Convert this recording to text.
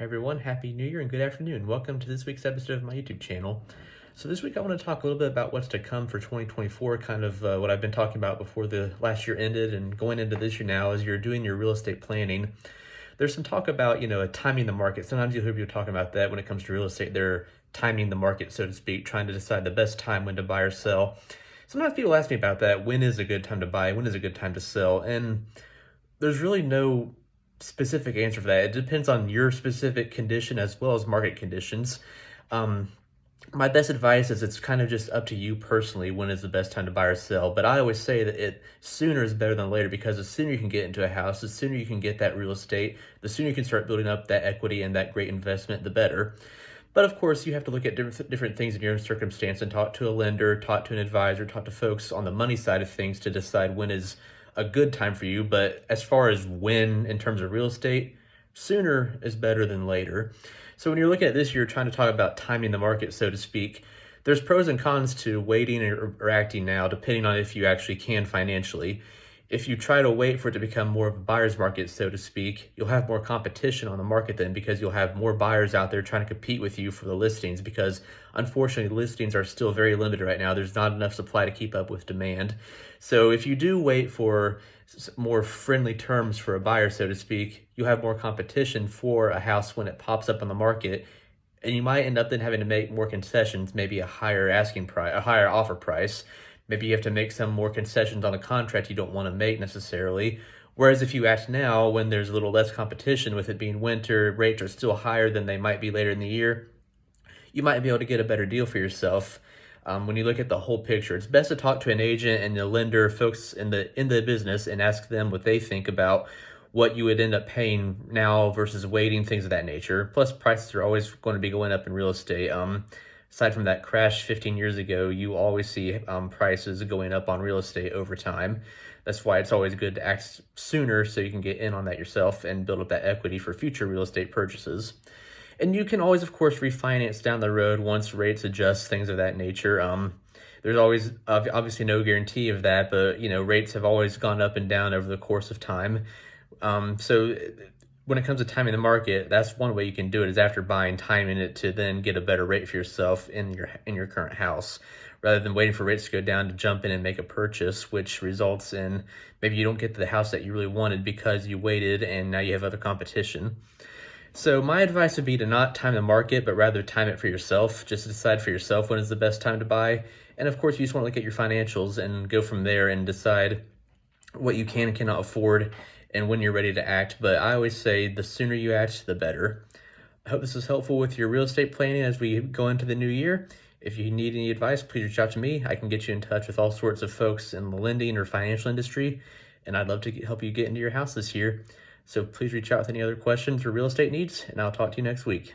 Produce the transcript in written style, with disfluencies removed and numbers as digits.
Hey everyone, Happy New Year and good afternoon. Welcome to this week's episode of my YouTube channel. So this week I want to talk a little bit about what's to come for 2024, kind of what I've been talking about before the last year ended and going into this year now as you're doing your real estate planning. There's some talk about, timing the market. Sometimes you hear people talking about that when it comes to real estate. They're timing the market, so to speak, trying to decide the best time when to buy or sell. Sometimes people ask me about that. When is a good time to buy? When is a good time to sell? And there's really no specific answer for that. It depends on your specific condition as well as market conditions. Um, my best advice is it's kind of just up to you personally when is the best time to buy or sell. But I always say that it sooner is better than later, because the sooner you can get into a house, the sooner you can get that real estate, the sooner you can start building up that equity and that great investment, the better. But of course, you have to look at different things in your circumstance and talk to a lender, talk to an advisor, talk to folks on the money side of things to decide when is a good time for you. But as far as when, in terms of real estate, sooner is better than later. So when you're looking at this, you're trying to talk about timing the market, so to speak. There's pros and cons to waiting or acting now, depending on if you actually can financially. If you try to wait for it to become more of a buyer's market, so to speak, you'll have more competition on the market then, because you'll have more buyers out there trying to compete with you for the listings, because unfortunately listings are still very limited right now. There's not enough supply to keep up with demand. So if you do wait for more friendly terms for a buyer, so to speak, you'll have more competition for a house when it pops up on the market. And you might end up then having to make more concessions, maybe a higher asking price, a higher offer price. Maybe you have to make some more concessions on a contract you don't want to make necessarily. Whereas if you act now, when there's a little less competition, with it being winter, rates are still higher than they might be later in the year, you might be able to get a better deal for yourself. When you look at the whole picture, it's best to talk to an agent and a lender, folks in the business, and ask them what they think about what you would end up paying now versus waiting, things of that nature. Plus, prices are always going to be going up in real estate. Aside from that crash 15 years ago, you always see prices going up on real estate over time. That's why it's always good to act sooner so you can get in on that yourself and build up that equity for future real estate purchases. And you can always, of course, refinance down the road once rates adjust, things of that nature. There's always obviously no guarantee of that, but rates have always gone up and down over the course of time. So when it comes to timing the market, that's one way you can do it, is after buying, timing it to then get a better rate for yourself in your current house, rather than waiting for rates to go down to jump in and make a purchase, which results in maybe you don't get the house that you really wanted because you waited and now you have other competition. So my advice would be to not time the market, but rather time it for yourself. Just decide for yourself when is the best time to buy. And of course, you just want to look at your financials and go from there and decide what you can and cannot afford and when you're ready to act. But I always say the sooner you act, the better. I hope this is helpful with your real estate planning as we go into the new year. If you need any advice, please reach out to me. I can get you in touch with all sorts of folks in the lending or financial industry, and I'd love to help you get into your house this year. So please reach out with any other questions or real estate needs, and I'll talk to you next week.